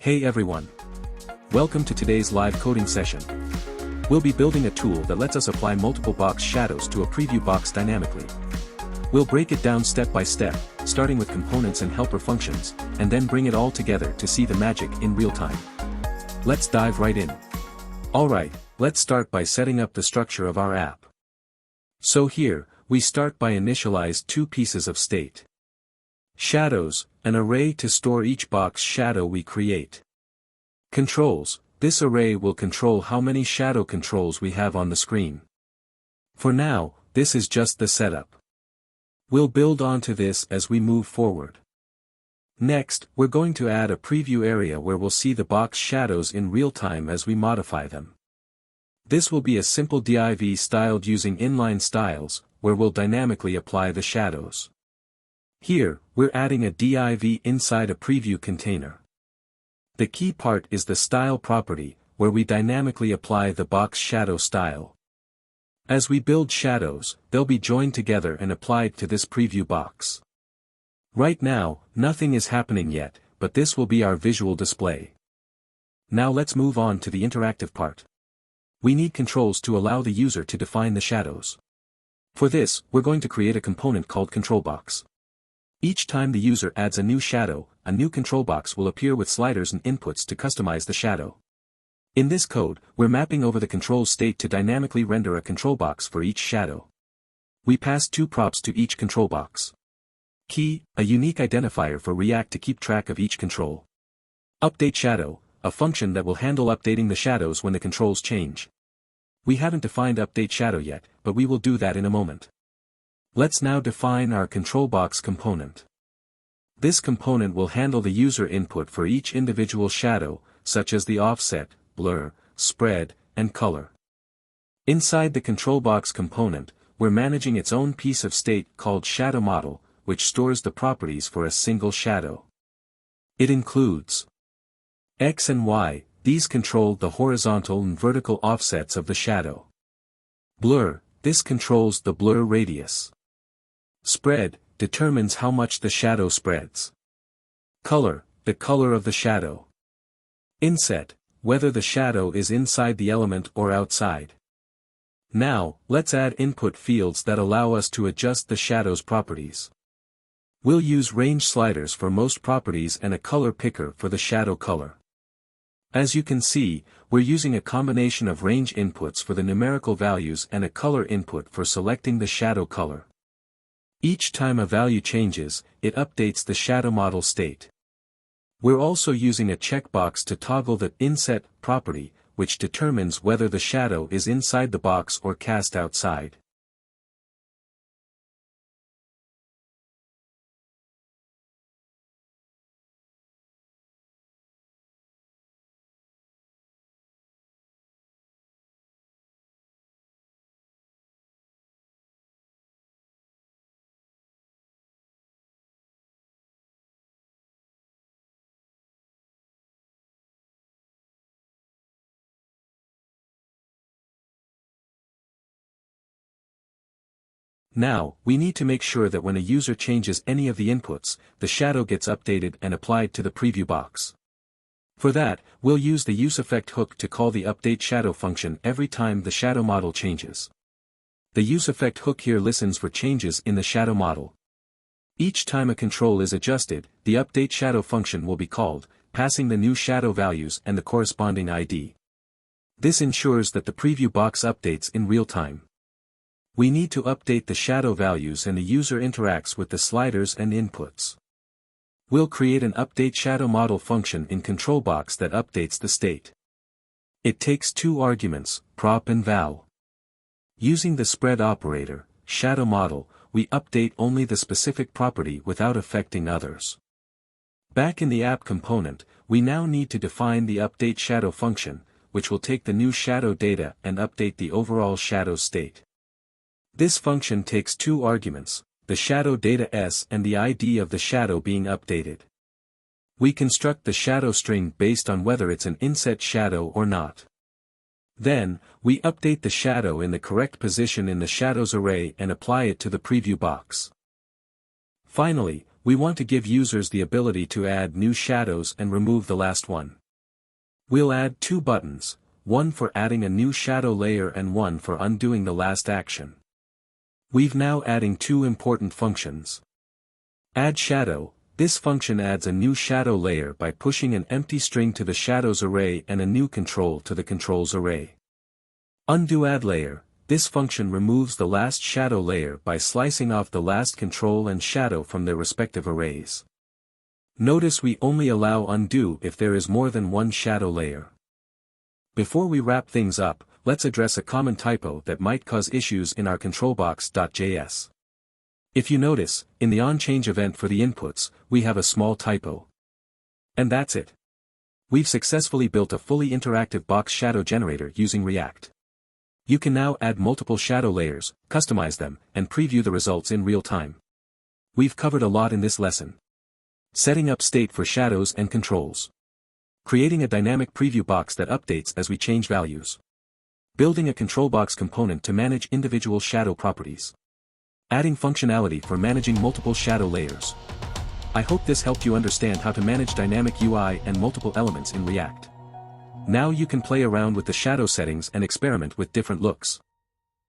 Hey everyone! Welcome to today's live coding session. We'll be building a tool that lets us apply multiple box shadows to a preview box dynamically. We'll break it down step by step, starting with components and helper functions, and then bring it all together to see the magic in real time. Let's dive right in. Alright, let's start by setting up the structure of our app. So here, we start by initialize two pieces of state. Shadows, an array to store each box shadow we create. Controls, this array will control how many shadow controls we have on the screen. For now, this is just the setup. We'll build onto this as we move forward. Next, we're going to add a preview area where we'll see the box shadows in real time as we modify them. This will be a simple div styled using inline styles, where we'll dynamically apply the shadows. Here, we're adding a div inside a preview container. The key part is the style property, where we dynamically apply the box shadow style. As we build shadows, they'll be joined together and applied to this preview box. Right now, nothing is happening yet, but this will be our visual display. Now let's move on to the interactive part. We need controls to allow the user to define the shadows. For this, we're going to create a component called controlBox. Each time the user adds a new shadow, a new control box will appear with sliders and inputs to customize the shadow. In this code, we're mapping over the control state to dynamically render a control box for each shadow. We pass two props to each control box. Key, a unique identifier for React to keep track of each control. Update shadow, a function that will handle updating the shadows when the controls change. We haven't defined update shadow yet, but we will do that in a moment. Let's now define our controlBox component. This component will handle the user input for each individual shadow, such as the offset, blur, spread, and color. Inside the controlBox component, we're managing its own piece of state called shadow model, which stores the properties for a single shadow. It includes X and Y, these control the horizontal and vertical offsets of the shadow. Blur, this controls the blur radius. Spread, determines how much the shadow spreads. Color, the color of the shadow. Inset, whether the shadow is inside the element or outside. Now, let's add input fields that allow us to adjust the shadow's properties. We'll use range sliders for most properties and a color picker for the shadow color. As you can see, we're using a combination of range inputs for the numerical values and a color input for selecting the shadow color. Each time a value changes, it updates the shadow model state. We're also using a checkbox to toggle the inset property, which determines whether the shadow is inside the box or cast outside. Now, we need to make sure that when a user changes any of the inputs, the shadow gets updated and applied to the preview box. For that, we'll use the useEffect hook to call the update shadow function every time the shadow model changes. The useEffect hook here listens for changes in the shadow model. Each time a control is adjusted, the update shadow function will be called, passing the new shadow values and the corresponding ID. This ensures that the preview box updates in real time. We need to update the shadow values and the user interacts with the sliders and inputs. We'll create an update shadow model function in controlBox that updates the state. It takes two arguments, prop and val. Using the spread operator, shadow model, we update only the specific property without affecting others. Back in the app component, we now need to define the update shadow function, which will take the new shadow data and update the overall shadow state. This function takes two arguments, the shadow data s and the ID of the shadow being updated. We construct the shadow string based on whether it's an inset shadow or not. Then, we update the shadow in the correct position in the shadows array and apply it to the preview box. Finally, we want to give users the ability to add new shadows and remove the last one. We'll add two buttons, one for adding a new shadow layer and one for undoing the last action. We've now adding two important functions. Add shadow. This function adds a new shadow layer by pushing an empty string to the shadows array and a new control to the controls array. Undo add layer. This function removes the last shadow layer by slicing off the last control and shadow from their respective arrays. Notice we only allow undo if there is more than one shadow layer. Before we wrap things up, let's address a common typo that might cause issues in our controlbox.js. If you notice, in the onChange event for the inputs, we have a small typo. And that's it. We've successfully built a fully interactive box shadow generator using React. You can now add multiple shadow layers, customize them, and preview the results in real time. We've covered a lot in this lesson. Setting up state for shadows and controls. Creating a dynamic preview box that updates as we change values. Building a control box component to manage individual shadow properties. Adding functionality for managing multiple shadow layers. I hope this helped you understand how to manage dynamic UI and multiple elements in React. Now you can play around with the shadow settings and experiment with different looks.